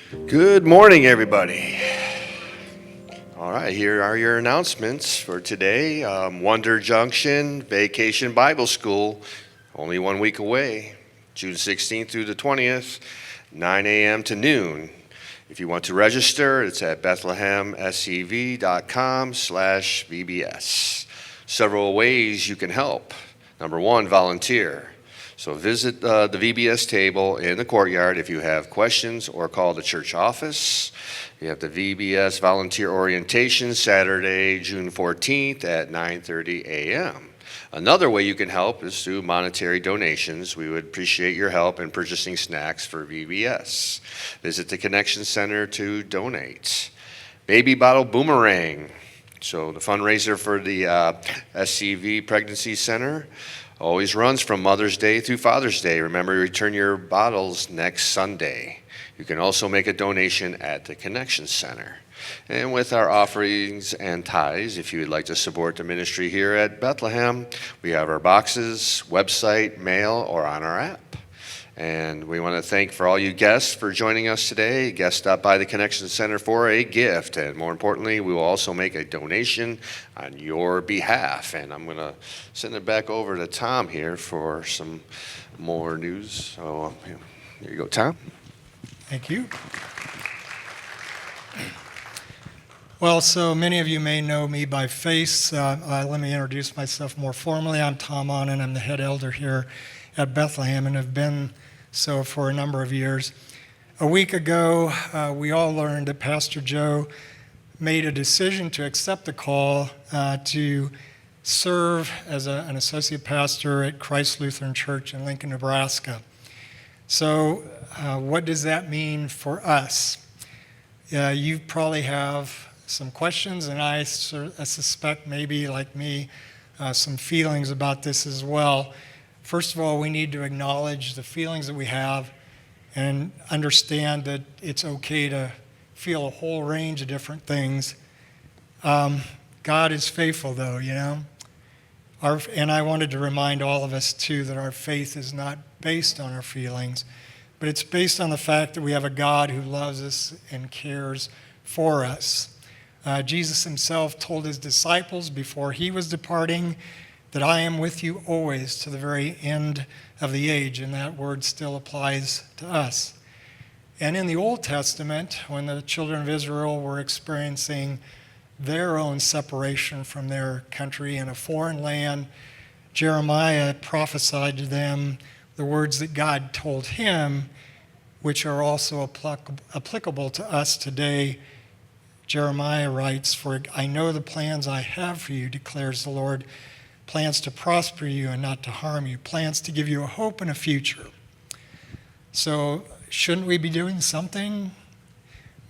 Good morning, everybody. All right, here are your announcements for today. Wonder Junction Vacation Bible School, only 1 week away, June 16th through the 20th, 9 a.m. to noon. If you want to register, it's at BethlehemSCV.com/VBS. Several ways you can help. Number one, volunteer. So visit the VBS table in the courtyard if you have questions, or call the church office. You have the VBS Volunteer Orientation Saturday, June 14th at 9:30 a.m. Another way you can help is through monetary donations. We would appreciate your help in purchasing snacks for VBS. Visit the Connection Center to donate. Baby Bottle Boomerang. So the fundraiser for the SCV Pregnancy Center always runs from Mother's Day through Father's Day. Remember to return your bottles next Sunday. You can also make a donation at the Connection Center. And with our offerings and tithes, if you would like to support the ministry here at Bethlehem, we have our boxes, website, mail, or on our app. And we want to thank for all you guests for joining us today. Guests stop by the Connection Center for a gift. And more importantly, we will also make a donation on your behalf. And I'm going to send it back over to Tom here for some more news. So here you go, Tom. Thank you. Well, so many of you may know me by face. Let me introduce myself more formally. I'm Tom Onen. I'm the head elder here at Bethlehem and have been so for a number of years. A week ago, we all learned that Pastor Joe made a decision to accept the call to serve as an associate pastor at Christ Lutheran Church in Lincoln, Nebraska. So what does that mean for us? You probably have some questions, and I suspect maybe, like me, some feelings about this as well. First of all, we need to acknowledge the feelings that we have and understand that it's okay to feel a whole range of different things. God is faithful, though, you know. And I wanted to remind all of us, too, that our faith is not based on our feelings, but it's based on the fact that we have a God who loves us and cares for us. Jesus himself told his disciples before he was departing that I am with you always to the very end of the age, and that word still applies to us. And in the Old Testament, when the children of Israel were experiencing their own separation from their country in a foreign land, Jeremiah prophesied to them the words that God told him, which are also applicable to us today. Jeremiah writes, "For I know the plans I have for you, declares the Lord, plans to prosper you and not to harm you, plans to give you a hope and a future." So shouldn't we be doing something?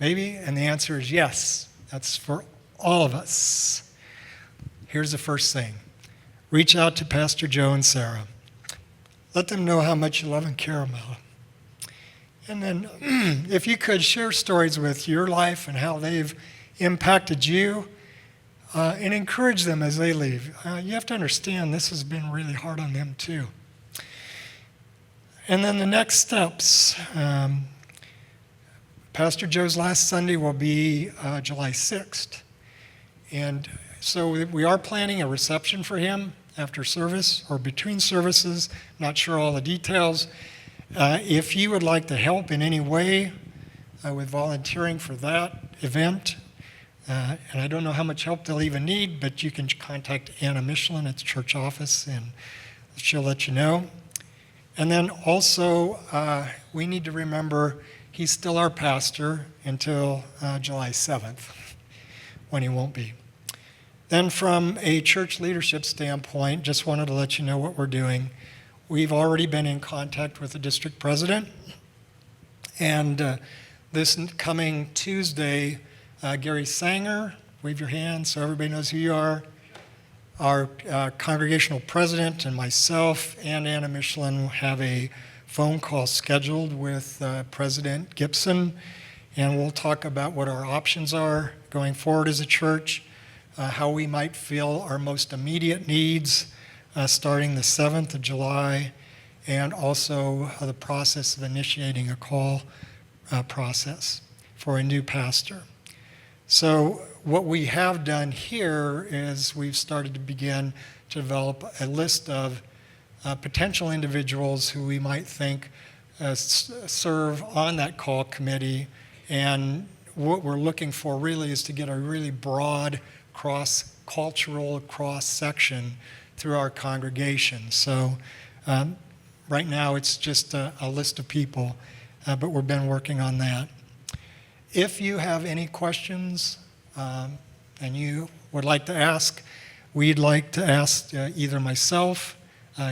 Maybe? And the answer is yes. That's for all of us. Here's the first thing. Reach out to Pastor Joe and Sarah. Let them know how much you love and care about them. And then if you could, share stories with your life and how they've impacted you, and encourage them as they leave. You have to understand this has been really hard on them too. And then the next steps. Pastor Joe's last Sunday will be July 6th. And so we are planning a reception for him after service or between services. Not sure all the details. If you would like to help in any way with volunteering for that event, and I don't know how much help they'll even need, but you can contact Anna Michelin at the church office, and she'll let you know. And then also, we need to remember he's still our pastor until July 7th, when he won't be. Then from a church leadership standpoint, just wanted to let you know what we're doing. We've already been in contact with the district president, and this coming Tuesday, Gary Sanger, wave your hand so everybody knows who you are, our congregational president, and myself and Anna Michelin will have a phone call scheduled with President Gibson, and we'll talk about what our options are going forward as a church, how we might fill our most immediate needs starting the 7th of July, and also the process of initiating a call process. for a new pastor. So what we have done here is we've started to begin to develop a list of potential individuals who we might think serve on that call committee. And what we're looking for really is to get a really broad cross-cultural cross-section through our congregation. So right now it's just a list of people, but we've been working on that. If you have any questions and you would like to ask, we'd like to ask either myself,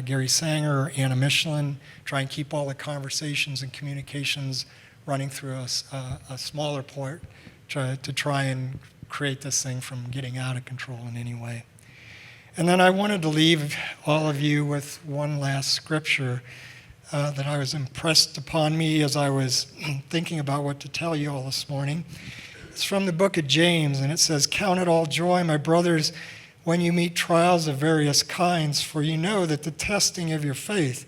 Gary Sanger, or Anna Michelin, try and keep all the conversations and communications running through a smaller port to try and create this thing from getting out of control in any way. And then I wanted to leave all of you with one last scripture that I was impressed upon me as I was thinking about what to tell you all this morning. It's from the book of James, and it says, "Count it all joy, my brothers, when you meet trials of various kinds, for you know that the testing of your faith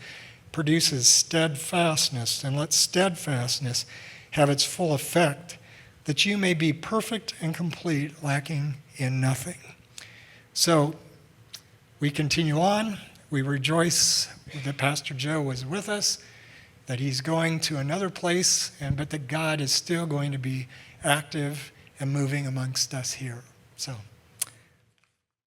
produces steadfastness, and let steadfastness have its full effect, that you may be perfect and complete, lacking in nothing." So we continue on. We rejoice that Pastor Joe was with us, that he's going to another place, but that God is still going to be active and moving amongst us here. So